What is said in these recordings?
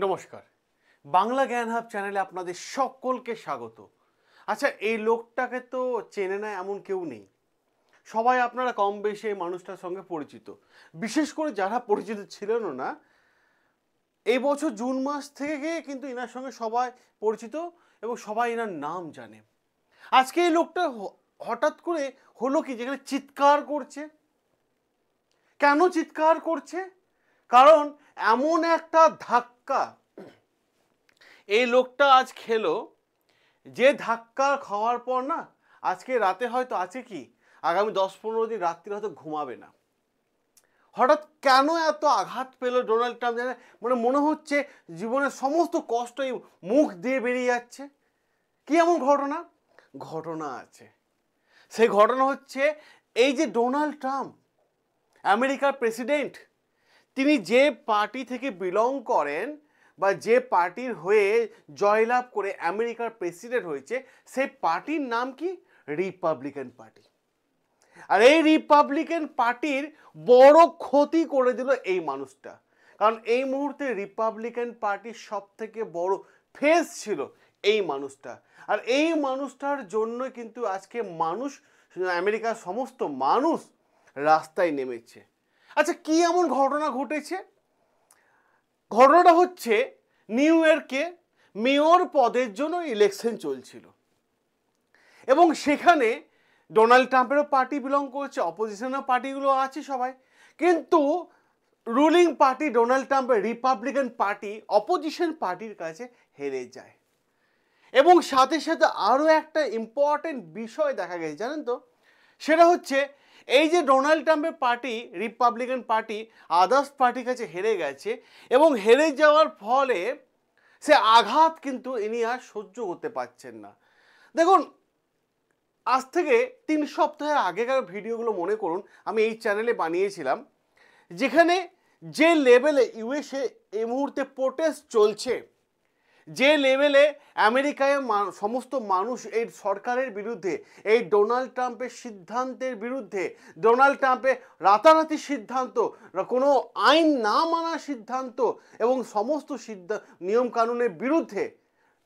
নমস্কার। বাংলা জ্ঞান হাব চ্যানেলে আপনাদের সকলকে স্বাগত। আচ্ছা, এই লোকটাকে তো চেনে না এমন কেউ নেই। সবাই আপনারা কম বেশি এই মানুষটার সঙ্গে পরিচিত। বিশেষ করে যারা পরিচিত ছিলেনও না, এই বছর জুন মাস থেকে কিন্তু এনার সঙ্গে সবাই পরিচিত এবং সবাই এনার নাম জানে। আজকে এই লোকটা হঠাৎ করে হলো কি, যেখানে চিৎকার করছে। কেন চিৎকার করছে? কারণ এমন একটা ধাক্কা এই লোকটা আজ খেলো, যে ধাক্কা খাওয়ার পর না আজকে রাতে হয়তো আছে কি আগামী 10-15 দিন রাত্রি হয়তো ঘুমাবে না। হঠাৎ কেন এত আঘাত পেল ডোনাল্ড ট্রাম্প জানে, মানে মনে হচ্ছে জীবনের সমস্ত কষ্টই মুখ দিয়ে বেরিয়ে যাচ্ছে। কি এমন ঘটনা আছে? সেই ঘটনা হচ্ছে এই যে ডোনাল্ড ট্রাম্প আমেরিকার প্রেসিডেন্ট, তিনি যে পার্টি থেকে বিলং করেন বা যে পার্টির হয়ে জয়লাভ করে আমেরিকার প্রেসিডেন্ট হয়েছে, সেই পার্টির নাম কি? Republican party. আর এই রিপাবলিকান পার্টির বড় ক্ষতি করে দিল এই মানুষটা। কারণ এই মুহূর্তে রিপাবলিকান পার্টির সব থেকে বড় ফেস ছিল এই মানুষটা। আর এই মানুষটার জন্য কিন্তু আজকে আমেরিকার সমস্ত মানুষ রাস্তায় নেমেছে। আচ্ছা, কি এমন ঘটনা ঘটেছে? ঘটনাটা হচ্ছে নিউ ইয়র্কে মেয়র পদের জন্য ইলেকশন চলছিল এবং সেখানে ডোনাল্ড ট্রাম্পেরও পার্টি বিলং করছে, অপোজিশনের পার্টিগুলো আছে সবাই, কিন্তু রুলিং পার্টি ডোনাল্ড ট্রাম্পের রিপাবলিকান পার্টি অপোজিশন পার্টির কাছে হেরে যায়। এবং সাথে সাথে আরও একটা ইম্পর্টেন্ট বিষয় দেখা গেছে, জানেন তো? সেটা হচ্ছে এই যে ডোনাল্ড ট্রাম্পের পার্টি রিপাবলিকান পার্টি আদার্স পার্টির কাছে হেরে গেছে এবং হেরে যাওয়ার ফলে সে আঘাত কিন্তু ইনি আর সহ্য করতে পারছেন না। দেখুন, আজ থেকে 3 সপ্তাহ আগেকার ভিডিওগুলো মনে করুন, আমি এই চ্যানেলে বানিয়েছিলাম, যেখানে যে লেভেলে ইউএসএ এই মুহূর্তে প্রোটেস্ট চলছে, যে লেভেলে আমেরিকায় সমস্ত মানুষ এই সরকারের বিরুদ্ধে, এই ডোনাল্ড ট্রাম্পের সিদ্ধান্তের বিরুদ্ধে, ডোনাল্ড ট্রাম্পের রাতারাতি সিদ্ধান্ত, কোনো আইন না মানার সিদ্ধান্ত এবং সমস্ত নিয়মকানুনের বিরুদ্ধে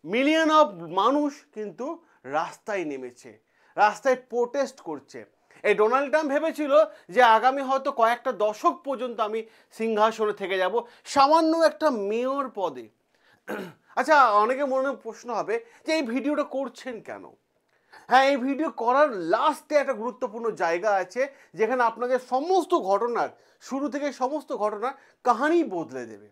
মিলিয়ন অফ মানুষ কিন্তু রাস্তায় নেমেছে, রাস্তায় প্রোটেস্ট করছে। এই ডোনাল্ড ট্রাম্প ভেবেছিল যে আগামী হয়তো কয়েকটা দশক পর্যন্ত আমি সিংহাসনে থেকে যাব সামান্য একটা মেয়র পদে। আচ্ছা, অনেকে মনে প্রশ্ন হবে যে এই ভিডিওটা করছেন কেন? হ্যাঁ, এই ভিডিও করার লাস্টে একটা গুরুত্বপূর্ণ জায়গা আছে, যেখানে আপনাদের সমস্ত ঘটনার শুরু থেকে সমস্ত ঘটনার কাহিনী বদলে দেবে।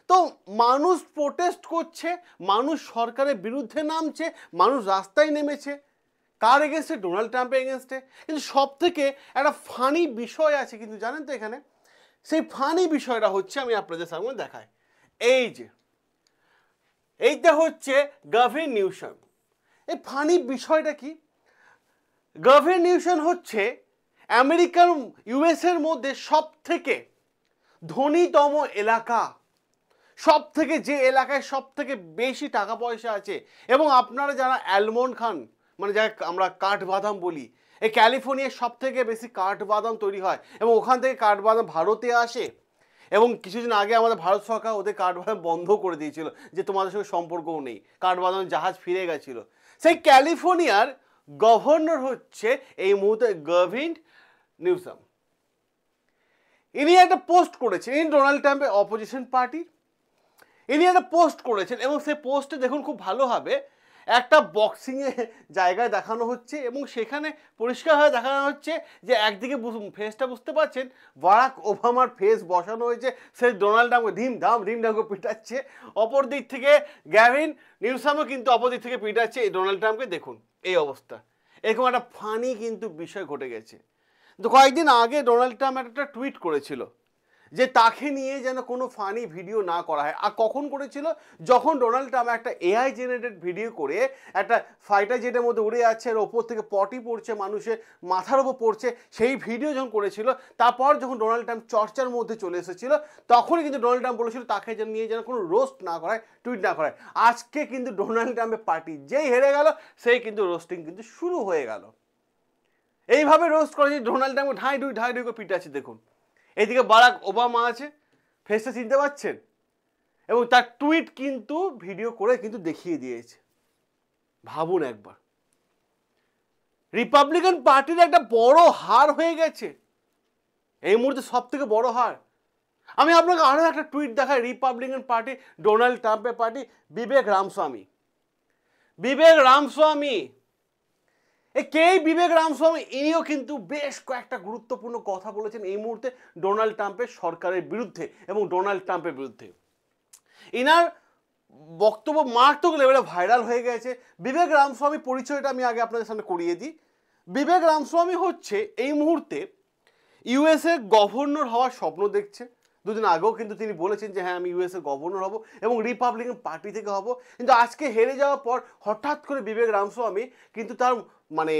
তো মানুষ প্রোটেস্ট করছে, মানুষ সরকারের বিরুদ্ধে নামছে, মানুষ রাস্তায় নেমেছে। কার এগেনস্টে? ডোনাল্ড ট্রাম্পের এগেনস্টে। কিন্তু সব থেকে একটা ফানি বিষয় আছে কিন্তু, জানেন তো এখানে? সেই ফানি বিষয়টা হচ্ছে, আমি আপনাদের সামনে দেখাই। এইটা হচ্ছে গাভিন নিউসম। এই ফানি বিষয়টা কি? গাভিন নিউসম হচ্ছে আমেরিকার ইউএসের মধ্যে সব থেকে ধনীতম এলাকা, সব থেকে যে এলাকায় সব থেকে বেশি টাকা পয়সা আছে। এবং আপনারা যারা অ্যালমন্ড খান, মানে যাকে আমরা কাঠবাদাম বলি, এই ক্যালিফোর্নিয়ার সব থেকে বেশি কাঠবাদাম তৈরি হয় এবং ওখান থেকে কাঠবাদাম ভারতে আসে। এবং কিছুদিন আগে আমাদের ভারত সরকার ওদের কাঠবাদাম বন্ধ করে দিয়েছিল, যে তোমাদের সঙ্গে সম্পর্কও নেই, কাঠবাদাম জাহাজ ফিরে গেছিলো। সেই ক্যালিফোর্নিয়ার গভর্নর হচ্ছে এই মুহূর্তে গাভিন নিউসম। ইনি একটা পোস্ট করেছেন, ইনি ডোনাল্ড ট্রাম্পের অপোজিশন পার্টির। ইনি একটা পোস্ট করেছেন এবং সেই পোস্টে দেখুন খুব ভালোভাবে একটা বক্সিংয়ের জায়গায় দেখানো হচ্ছে এবং সেখানে পরিষ্কারভাবে দেখানো হচ্ছে যে একদিকে ফেসটা বুঝতে পারছেন, বারাক ওবামার ফেস বসানো হয়েছে, সে ডোনাল্ড ট্রাম্পকে ধিমধাম করে পিটাচ্ছে। অপর দিক থেকে গ্যাভিন নিউসামও কিন্তু অপর দিক থেকে পিটাচ্ছে এই ডোনাল্ড ট্রাম্পকে। দেখুন এই অবস্থা। এরকম একটা ফানি কিন্তু বিষয় ঘটে গেছে। তো কয়েকদিন আগে ডোনাল্ড ট্রাম্প একটা টুইট করেছিল যে তাকে নিয়ে যেন কোনো ফানি ভিডিও না করা হয়। আর কখন করেছিল? যখন ডোনাল্ড ট্রাম্প একটা এআই জেনারেটেড ভিডিও করে একটা ফাইটার জেটের মধ্যে উড়ে যাচ্ছে, এর ওপর থেকে পটি পড়ছে, মানুষের মাথার ওপর পড়ছে, সেই ভিডিও যখন করেছিল, তারপর যখন ডোনাল্ড ট্রাম্প চর্চার মধ্যে চলে এসেছিল, তখনই কিন্তু ডোনাল্ড ট্রাম্প বলেছিল তাকে যেন নিয়ে যেন কোনো রোস্ট না করায়, টুইট না করায়। আজকে কিন্তু ডোনাল্ড ট্রাম্পের পার্টি যেই হেরে গেল, সেই কিন্তু রোস্টিং কিন্তু শুরু হয়ে গেল। এইভাবে রোস্ট করেছে ডোনাল্ড ট্রাম্পকে, ঢাই ঢুই করে পিটাচ্ছে। দেখুন এইদিকে বারাক ওবামা আছে, ফেসটা চিনতে পারছেন? এবং তার টুইট কিন্তু ভিডিও করে কিন্তু দেখিয়ে দিয়েছে। ভাবুন একবার, রিপাবলিকান পার্টির একটা বড় হার হয়ে গেছে এই মুহূর্তে, সব থেকে বড় হার। আমি আপনাকে আরো একটা টুইট দেখাই, রিপাবলিকান পার্টি, ডোনাল্ড ট্রাম্পের পার্টি, বিবেক রামস্বামী। বিবেক রামস্বামী, কে বিবেক রামস্বামী? ইনিও কিন্তু বেশ কয়েকটা গুরুত্বপূর্ণ কথা বলেছেন এই মুহূর্তে ডোনাল্ড ট্রাম্পের সরকারের বিরুদ্ধে এবং ডোনাল্ড ট্রাম্পের বিরুদ্ধে। ইনার বক্তব্য মারাত্মক লেভেলে ভাইরাল হয়ে গেছে। বিবেক রামস্বামী পরিচয়টা আমি আগে আপনাদের সামনে করিয়ে দিই। বিবেক রামস্বামী হচ্ছে এই মুহূর্তে ইউএসএ গভর্নর হওয়ার স্বপ্ন দেখছে। দুদিন আগেও কিন্তু তিনি বলেছেন যে হ্যাঁ আমি ইউএসএ গভর্নর হব এবং রিপাবলিকান পার্টি থেকে হব। কিন্তু আজকে হেরে যাওয়ার পর হঠাৎ করে বিবেক রামস্বামী কিন্তু তার মানে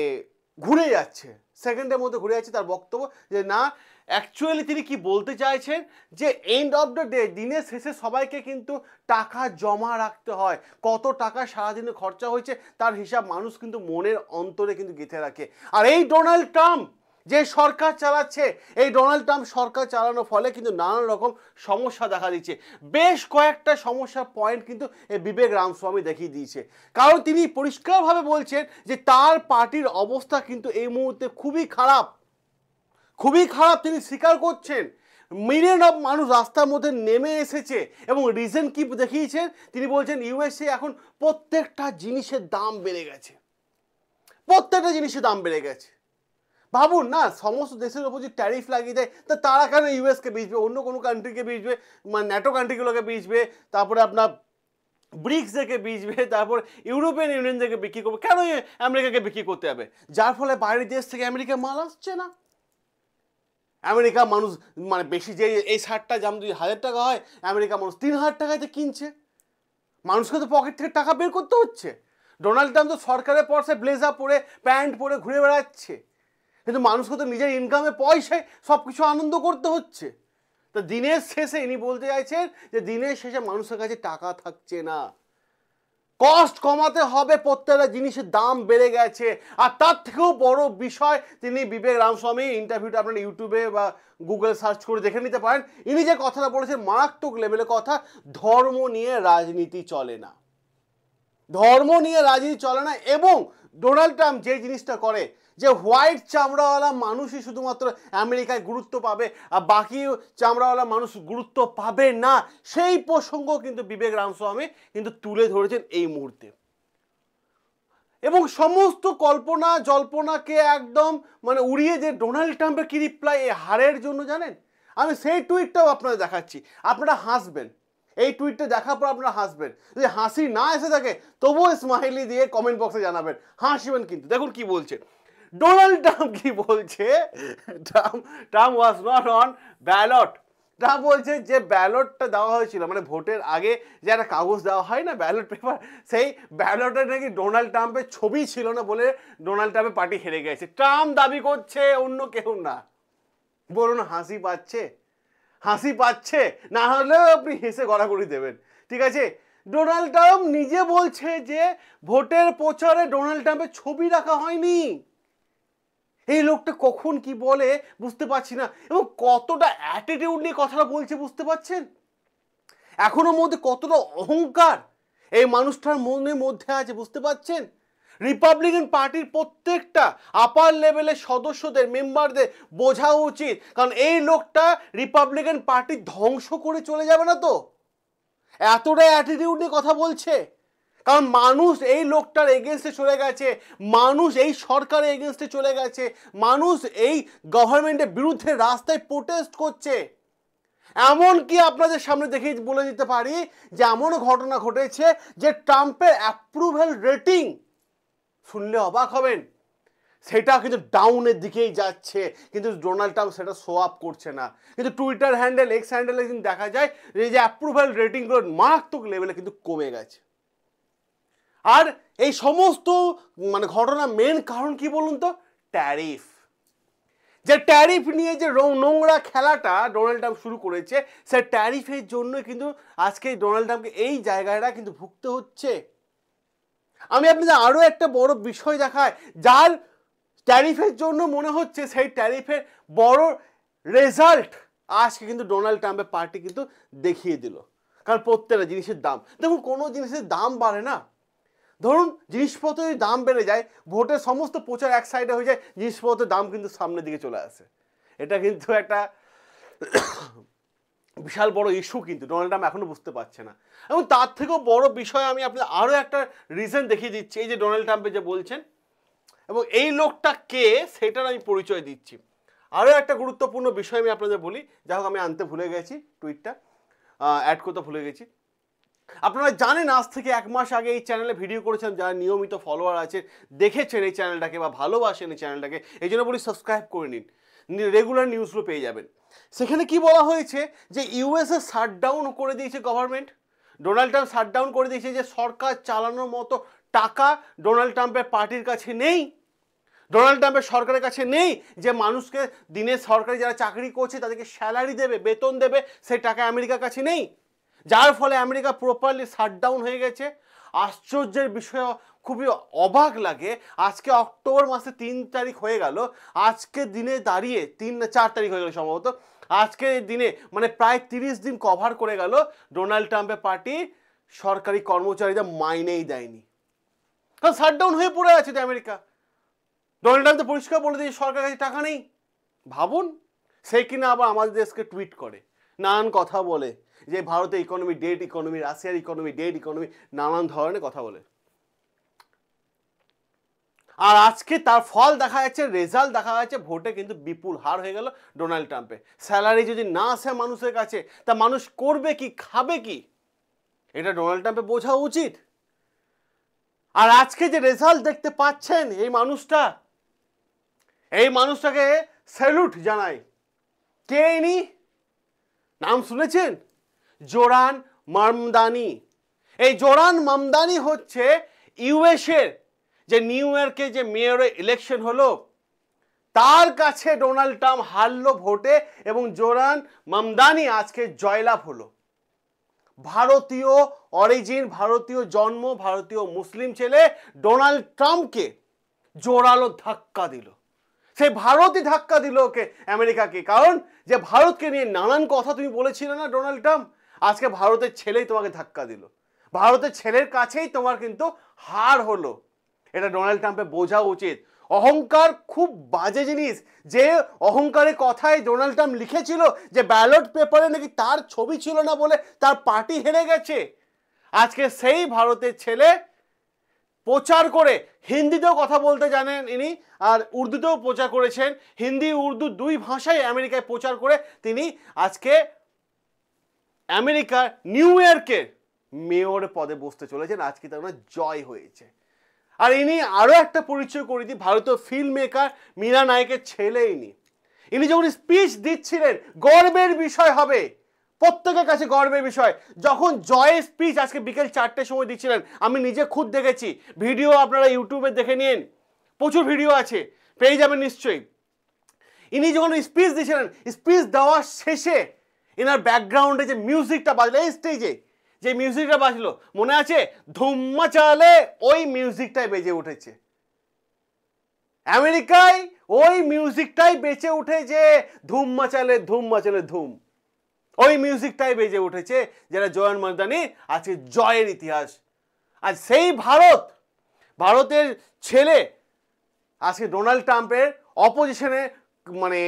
ঘুরে যাচ্ছে, সেকেন্ডের মধ্যে ঘুরে যাচ্ছে তার বক্তব্য, যে না অ্যাকচুয়ালি তিনি কি বলতে চাইছেন যে এন্ড অফ দ্য ডে, দিনের শেষে সবাইকে কিন্তু টাকা জমা রাখতে হয়, কত টাকা সারাদিনে খরচা হয়েছে তার হিসাব মানুষ কিন্তু মনের অন্তরে কিন্তু গেঁথে রাখে। আর এই ডোনাল্ড ট্রাম্প যে সরকার চালাচ্ছে, এই ডোনাল্ড ট্রাম্প সরকার চালানোর ফলে কিন্তু নানান রকম সমস্যা দেখা দিচ্ছে। বেশ কয়েকটা সমস্যার পয়েন্ট কিন্তু এই বিবেক রামস্বামী দেখিয়ে দিয়েছে। কারণ তিনি পরিষ্কারভাবে বলছেন যে তার পার্টির অবস্থা কিন্তু এই মুহূর্তে খুবই খারাপ, খুবই খারাপ তিনি স্বীকার করছেন। মিলিয়ন অফ মানুষ রাস্তার মধ্যে নেমে এসেছে এবং রিজন কি দেখিয়েছেন, তিনি বলছেন ইউএসএ এখন প্রত্যেকটা জিনিসের দাম বেড়ে গেছে, প্রত্যেকটা জিনিসের দাম বেড়ে গেছে। ভাবুন না, সমস্ত দেশের উপর যদি ট্যারিফ লাগিয়ে দেয় তা তারা কেন ইউএসকে বেচবে, অন্য কোনো কান্ট্রিকে বেচবে, মানে ন্যাটো কান্ট্রিগুলোকে বেচবে, তারপরে আপনার ব্রিক্সদেরকে বেচবে, তারপর ইউরোপিয়ান ইউনিয়নদেরকে বিক্রি করবে, কেন আমেরিকাকে বিক্রি করতে হবে? যার ফলে বাইরের দেশ থেকে আমেরিকা মাল আসছে না। আমেরিকা মানুষ মানে বেশি, যে এই শার্টটা দাম যদি 1000 টাকা হয়, আমেরিকা মানুষ 3000 টাকাতে কিনছে। মানুষকে তো পকেট থেকে টাকা বের করতে হচ্ছে। ডোনাল্ড ট্রাম্প তো সরকারের পয়সা ব্লেজার পরে প্যান্ট পরে ঘুরে বেড়াচ্ছে, কিন্তু মানুষকে তো নিজের ইনকামে পয়সায় সব কিছু আনন্দ করতে হচ্ছে। তো দিনের শেষে ইনি বলতে চাইছেন যে দিনের শেষে মানুষের কাছে টাকা থাকছে না, কস্ট কমাতে হবে, প্রত্যেকটা জিনিসের দাম বেড়ে গেছে। আর তার থেকেও বড় বিষয়, তিনি বিবেক রামস্বামী ইন্টারভিউটা আপনারা ইউটিউবে বা গুগল সার্চ করে দেখে নিতে পারেন। ইনি যে কথাটা বলেছেন মারাত্মক লেভেলের কথা, ধর্ম নিয়ে রাজনীতি চলে না, ধর্ম নিয়ে রাজনীতি চলে না। এবং ডোনাল্ড ট্রাম্প যে জিনিসটা করে, যে হোয়াইট চামড়াওয়ালা মানুষই শুধুমাত্র আমেরিকায় গুরুত্ব পাবে আর বাকি চামড়াওয়ালা মানুষ গুরুত্ব পাবে না, সেই প্রসঙ্গ কিন্তু বিবেক রামস্বামী কিন্তু তুলে ধরেছেন এই মুহূর্তে। এবং সমস্ত কল্পনা জল্পনাকে একদম মানে উড়িয়ে যে ডোনাল্ড ট্রাম্পের কি রিপ্লাই এই হারের জন্য জানেন, আমি সেই টুইটটাও আপনাদের দেখাচ্ছি, আপনারা হাসবেন। এই টুইটটা দেখার পর আপনারা হাসবেন, যদি হাসি না এসে থাকে তবুও স্মাইলি দিয়ে কমেন্ট বক্সে জানাবেন, হাসবেন কিন্তু। দেখুন কি বলছে ডোনাল্ড ট্রাম্প, কি বলছে, Trump was not on ballot. Trump বলছে যে ব্যালটটা দেওয়া হয়েছিল, মানে ভোটের আগে যে একটা কাগজ দেওয়া হয় না ব্যালট পেপার, সেই ব্যালটে নাকি ডোনাল্ড ট্রাম্পের ছবি ছিল না বলে ডোনাল্ড ট্রাম্পের পার্টি হেরে গেছে। ট্রাম্প দাবি করছে, অন্য কেউ না। বলুন হাসি পাচ্ছে, হাসি পাচ্ছে, না হলেও আপনি হেসে গড়াগড়ি দেবেন, ঠিক আছে। ডোনাল্ড ট্রাম্প নিজে বলছে যে ভোটের প্রচারে ডোনাল্ড ট্রাম্পের ছবি রাখা হয়নি। এই লোকটা কখন কি বলে বুঝতে পারছি না, এবং কতটা অ্যাটিটিউড নিয়ে কথাটা বলছে বুঝতে পারছেন, এখনো মধ্যে কতটা অহংকার এই মানুষটার মনের মধ্যে আছে বুঝতে পারছেন। রিপাবলিকান পার্টির প্রত্যেকটা আপার লেভেলের সদস্যদের, মেম্বারদের বোঝা উচিত, কারণ এই লোকটা রিপাবলিকান পার্টি ধ্বংস করে চলে যাবে না তো, এতটা অ্যাটিটিউড নিয়ে কথা বলছে। কারণ মানুষ এই লোকটার এগেনস্টে চলে গেছে, মানুষ এই সরকারের এগেনস্টে চলে গেছে, মানুষ এই গভর্নমেন্টের বিরুদ্ধে রাস্তায় প্রোটেস্ট করছে। এমনকি আপনাদের সামনে দেখে বলে দিতে পারি যে এমনও ঘটনা ঘটেছে যে ট্রাম্পের অ্যাপ্রুভাল রেটিং শুনলে অবাক হবেন, সেটা কিন্তু ডাউনের দিকেই যাচ্ছে, কিন্তু ডোনাল্ড ট্রাম্প সেটা শো আপ করছে না। কিন্তু টুইটার হ্যান্ডেল, এক্স হ্যান্ডেলে কিন্তু দেখা যায় যে অ্যাপ্রুভাল রেটিংগুলো মারাত্মক লেভেলে কিন্তু কমে গেছে। আর এই সমস্ত মানে ঘটনা মেন কারণ কি বলুন তো, ট্যারিফ। যে ট্যারিফ নিয়ে যে নোংরা খেলাটা ডোনাল্ড ট্রাম্প শুরু করেছে, সে ট্যারিফের জন্য কিন্তু আজকে ডোনাল্ড ট্রাম্পকে এই জায়গাটা কিন্তু ভুগতে হচ্ছে। আমি আপনাদের আরো একটা বড় বিষয় দেখাই, যার ট্যারিফের জন্য মনে হচ্ছে সেই ট্যারিফের বড় রেজাল্ট আজকে কিন্তু ডোনাল্ড ট্রাম্পের পার্টি কিন্তু দেখিয়ে দিল। কারণ প্রত্যেকটা জিনিসের দাম, দেখুন কোনো জিনিসের দাম বাড়ে না, ধরুন জিনিসপত্রের দাম বেড়ে যায়, ভোটের সমস্ত প্রচার এক সাইডে হয়ে যায়, জিনিসপত্রের দাম কিন্তু সামনের দিকে চলে আসে। এটা কিন্তু একটা বিশাল বড় ইস্যু, কিন্তু ডোনাল্ড ট্রাম্প এখনো বুঝতে পারছে না। এবং তার থেকেও বড় বিষয় আমি আপনাদের আরও একটা রিজন দেখিয়ে দিচ্ছি, এই যে ডোনাল্ড ট্রাম্পে যে বলছেন এবং এই লোকটা কে সেটার আমি পরিচয় দিচ্ছি। আরও একটা গুরুত্বপূর্ণ বিষয় আমি আপনাদের বলি, যাই হোক আমি আনতে ভুলে গেছি, টুইটটা অ্যাড করতে ভুলে গেছি। আপনারা জানেন আজ থেকে 1 মাস আগে এই চ্যানেলে ভিডিও করেছেন, যারা নিয়মিত ফলোয়ার আছে, দেখেছেন এই চ্যানেলটাকে বা ভালোবাসেন এই চ্যানেলটাকে, এই জন্য বলি সাবস্ক্রাইব করে নিন, রেগুলার নিউজগুলো পেয়ে যাবেন। সেখানে কি বলা হয়েছে যে ইউএসএ শাটডাউন করে দিয়েছে গভর্নমেন্ট, ডোনাল্ড ট্রাম্প শাটডাউন করে দিয়েছে, যে সরকার চালানোর মতো টাকা ডোনাল্ড ট্রাম্পের পার্টির কাছে নেই, ডোনাল্ড ট্রাম্পের সরকারের কাছে নেই, যে মানুষকে দিনে সরকারি যারা চাকরি করছে তাদেরকে স্যালারি দেবে, বেতন দেবে, সেই টাকা আমেরিকার কাছে নেই, যার ফলে আমেরিকা প্রপারলি শাটডাউন হয়ে গেছে। আশ্চর্যের বিষয়, খুবই অবাক লাগে, আজকে অক্টোবর মাসে 3 তারিখ হয়ে গেল, আজকে দিনে দাঁড়িয়ে 4 তারিখ হয়ে গেল সম্ভবত, আজকে দিনে মানে প্রায় 30 দিন কভার করে গেল ডোনাল্ড ট্রাম্পের পার্টি সরকারি কর্মচারীদের মাইনেই দেয়নি, কারণ শাটডাউন হয়ে পড়ে আছে তো আমেরিকা। ডোনাল্ড ট্রাম্প তো পরিষ্কার বলে দিয়েছে সরকারের কাছে টাকা নেই। ভাবুন, সে কিনা আবার আমাদের দেশকে টুইট করে, নানান কথা বলে যে ভারতের ইকোনমি ডেড ইকোনমি, রাশিয়ার ইকোনমি ডেড ইকোনমি, নানান ধরনের কথা বলে। আর আজকে তার ফল দেখা যাচ্ছে, রেজাল্ট দেখা যাচ্ছে, ভোটে কিন্তু বিপুল হার হয়ে গেল ডোনাল্ড ট্রাম্পে। স্যালারি যদি না আসে মানুষের কাছে, তা মানুষ করবে কি, খাবে কি, এটা ডোনাল্ড ট্রাম্পে বোঝা উচিত। আর আজকে যে রেজাল্ট দেখতে পাচ্ছেন, এই মানুষটাকে স্যালুট জানাই। কে ইনি, নাম শুনেছেন? জোরান মামদানি। এই জোরান মামদানি হচ্ছে ইউএসের যে নিউ ইয়র্কে যে মেয়রের ইলেকশন হলো, তার কাছে ডোনাল্ড ট্রাম্প হারলো ভোটে এবং জোরান মামদানি আজকে জয়লাভ হলো। ভারতীয় অরিজিন, ভারতীয় জন্ম, ভারতীয় মুসলিম ছেলে ডোনাল্ড ট্রাম্পকে জোরালো ধাক্কা দিল। সেই ভারতই ধাক্কা দিল ওকে, আমেরিকাকে, কারণ যে ভারতকে নিয়ে নানান কথা তুমি বলেছিলে না ডোনাল্ড ট্রাম্প, আজকে ভারতের ছেলেই তোমাকে ধাক্কা দিল, ভারতের ছেলের কাছেই তোমার কিন্তু হার হলো। এটা ডোনাল্ড ট্রাম্পের বোঝা উচিত। অহংকার খুব বাজে জিনিস, যে অহংকারের কথাই ডোনাল্ড ট্রাম্প লিখেছিল যে ব্যালট পেপারে নাকি তার ছবি ছিল না বলে তার পার্টি হেরে গেছে, আজকে সেই ভারতের ছেলে প্রচার করে, হিন্দিতেও কথা বলতে জানেন ইনি, আর উর্দুতেও প্রচার করেছেন, হিন্দি উর্দু 2 ভাষায় আমেরিকায় প্রচার করে তিনি আজকে আমেরিকার নিউ ইয়র্কের মেয়র পদে বসতে চলেছেন, আজকে তার জয় হয়েছে। আর ইনি আরও একটা পরিচয় করে দিই, ভারতীয় ফিল্ম মেকার মীরা নায়কের ছেলে ইনি যখন স্পিচ দিচ্ছিলেন, গর্বের বিষয় হবে, প্রত্যেকের কাছে গর্বের বিষয়, যখন জয়ের স্পিচ আজকে বিকেল 4টের সময় দিচ্ছিলেন, আমি নিজে খুদ দেখেছি, ভিডিও আপনারা ইউটিউবে দেখে নিন, প্রচুর ভিডিও আছে, পেয়ে যাবেন নিশ্চয়ই। ইনি যখন স্পিচ দিচ্ছিলেন, স্পিচ দেওয়ার শেষে এনার ব্যাকগ্রাউন্ডে যে মিউজিকটা বাজলো, এই স্টেজে যে মিউজিকটা বাজলো, মনে আছে? ধুম্মা চালে, ওই মিউজিকটাই বেজে উঠেছে আমেরিকায়, ওই মিউজিকটাই বেঁচে উঠেছে, ধুম্মা চালে ধুম, ওই মিউজিকটাই বেজে উঠেছে, যেটা জোরান মামদানি আজকে জয়ের ইতিহাস। আর সেই ভারতের ছেলে আজকে ডোনাল্ড ট্রাম্পের অপোজিশনে মানে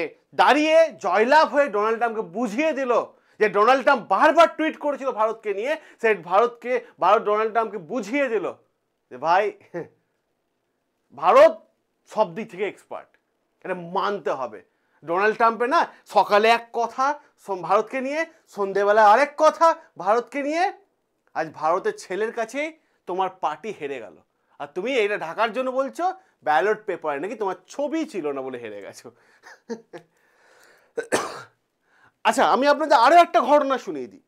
দাঁড়িয়ে জয়লাভ হয়ে ডোনাল্ড ট্রাম্পকে বুঝিয়ে দিল, যে ডোনাল্ড ট্রাম্প বারবার টুইট করেছিল ভারতকে নিয়ে, সে ভারত ডোনাল্ড ট্রাম্পকে বুঝিয়ে দিল যে ভাই, ভারত সব দিক থেকে এক্সপার্ট, এটা মানতে হবে। ডোনাল্ড ট্রাম্পের না সকালে এক কথা ভারতকে নিয়ে, সন্ধেবেলা আরেক কথা ভারতকে নিয়ে, আজ ভারতের ছেলের কাছেই তোমার পার্টি হেরে গেল, আর তুমি এটা ঢাকার জন্য বলছো ব্যালট পেপারে নাকি তোমার ছবি ছিল না বলে হেরে গেছো। আচ্ছা, আমি আপনাদের আরও একটা ঘটনা শুনিয়ে দিই।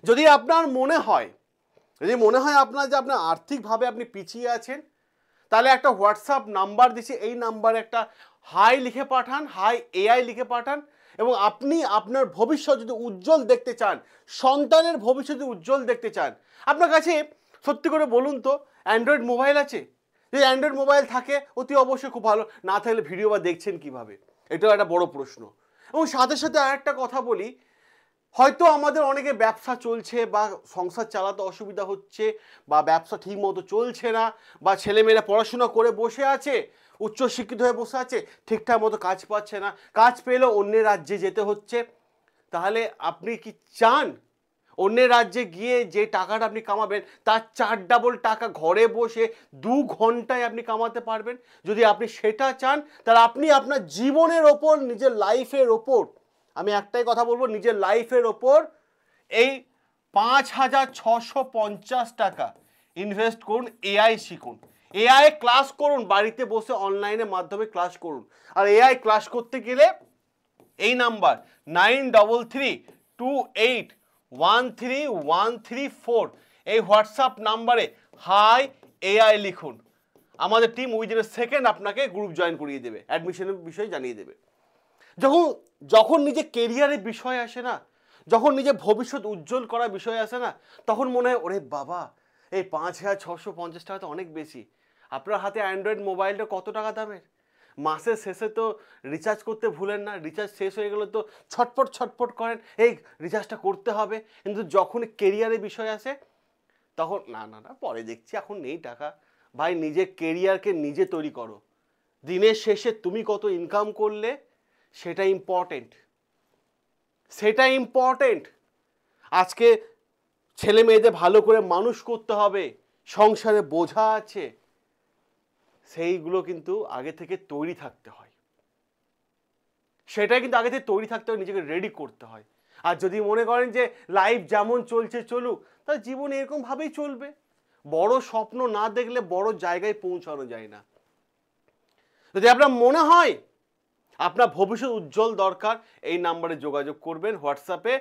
যদি আপনার মনে হয় আপনার যে আপনার আর্থিকভাবে আপনি পিছিয়ে আছেন, তাহলে একটা হোয়াটসঅ্যাপ নাম্বার দিচ্ছি, এই নাম্বারে একটা হাই লিখে পাঠান, হাই এআই লিখে পাঠান, এবং আপনি আপনার ভবিষ্যৎ যদি উজ্জ্বল দেখতে চান, সন্তানের ভবিষ্যৎ যদি উজ্জ্বল দেখতে চান, আপনার কাছে সত্যি করে বলুন তো অ্যান্ড্রয়েড মোবাইল আছে? যদি অ্যান্ড্রয়েড মোবাইল থাকে অতি অবশ্যই খুব ভালো, না থাকলে ভিডিও বা দেখছেন কিভাবে, এটাও একটা বড় প্রশ্ন। এবং সাথে সাথে আরেকটা কথা বলি, হয়তো আমাদের অনেকে ব্যবসা চলছে বা সংসার চালাতে অসুবিধা হচ্ছে বা ব্যবসা ঠিক মতো চলছে না বা ছেলেমেয়েরা পড়াশোনা করে বসে আছে, উচ্চশিক্ষিত হয়ে বসে আছে, ঠিকঠাক মতো কাজ পাচ্ছে না, কাজ পেলেও অন্যের রাজ্যে যেতে হচ্ছে। তাহলে আপনি কি চান অন্যের রাজ্যে গিয়ে যে টাকাটা আপনি কামাবেন তার 4 ডাবল টাকা ঘরে বসে 2 ঘন্টায় আপনি কামাতে পারবেন? যদি আপনি সেটা চান তাহলে আপনি আপনার জীবনের ওপর, নিজের লাইফের ওপর, আমি একটাই কথা বলবো, নিজের লাইফের ওপর এই 5,650 টাকা ইনভেস্ট করুন, এআই শিখুন, এআই ক্লাস করুন, বাড়িতে বসে অনলাইনের মাধ্যমে ক্লাস করুন। আর এআই ক্লাস করতে গেলে এই নাম্বার 9328131134 এই হোয়াটসঅ্যাপ নাম্বারে হাই এআই লিখুন। আমাদের টিম উইদিন এ সেকেন্ড আপনাকে গ্রুপ জয়েন করিয়ে দেবে, অ্যাডমিশনের বিষয়ে জানিয়ে দেবে। যখন যখন নিজে কেরিয়ারের বিষয় আসে না, যখন নিজে ভবিষ্যৎ উজ্জ্বল করার বিষয় আসে না, তখন মনে হয় ওরে বাবা, এই 5,650 টাকা তো অনেক বেশি। আপনার হাতে অ্যান্ড্রয়েড মোবাইলটা কত টাকা দামের? মাসের শেষে তো রিচার্জ করতে ভুলেন না, রিচার্জ শেষ হয়ে গেলে তো ছটফট ছটফট করেন, এই রিচার্জটা করতে হবে। কিন্তু যখন কেরিয়ারের বিষয় আসে তখন না না না পরে দেখছি, এখন নেই টাকা। ভাই, নিজের কেরিয়ারকে নিজে তৈরি করো। দিনের শেষে তুমি কত ইনকাম করলে সেটা ইম্পর্টেন্ট, সেটা ইম্পর্টেন্ট। আজকে ছেলে মেয়েদের ভালো করে মানুষ করতে হবে, সংসারে বোঝা আছে, সেইগুলো কিন্তু আগে থেকে তৈরি থাকতে হয়, সেটাই কিন্তু আগে থেকে তৈরি থাকতে হয়, নিজেকে রেডি করতে হয়। আর যদি মনে করেন যে লাইফ যেমন চলছে চলুক, তাহলে জীবন এরকমভাবেই চলবে। বড় স্বপ্ন না দেখলে বড় জায়গায় পৌঁছানো যায় না। যদি আপনার মনে হয় আপনার ভবিষ্যৎ উজ্জ্বল দরকার, এই নাম্বারে যোগাযোগ করবেন হোয়াটসঅ্যাপে।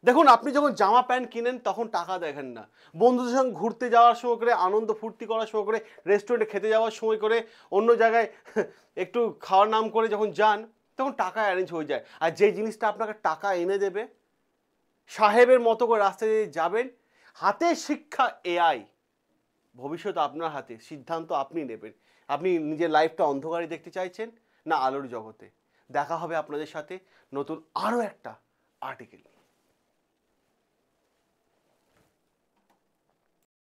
দেখুন, আপনি যখন জামা প্যান্ট কিনেন তখন টাকা দেখেন না, বন্ধুদের সঙ্গে ঘুরতে যাওয়ার সময় করে, আনন্দ ফুর্তি করার সময় করে, রেস্টুরেন্টে খেতে যাওয়ার সময় করে, অন্য জায়গায় একটু খাওয়ার নাম করে যখন যান তখন টাকা অ্যারেঞ্জ হয়ে যায়। আর যে জিনিসটা আপনাকে টাকা এনে দেবে, সাহেবের মতো করে রাস্তায় দিয়ে যাবেন, হাতে শিক্ষা এআই, ভবিষ্যৎ আপনার হাতে, সিদ্ধান্ত আপনি নেবেন। আপনি নিজের লাইফটা অন্ধকারে দেখতে চাইছেন না আলোর জগতে? দেখা হবে আপনাদের সাথে নতুন আরও একটা আর্টিকেল।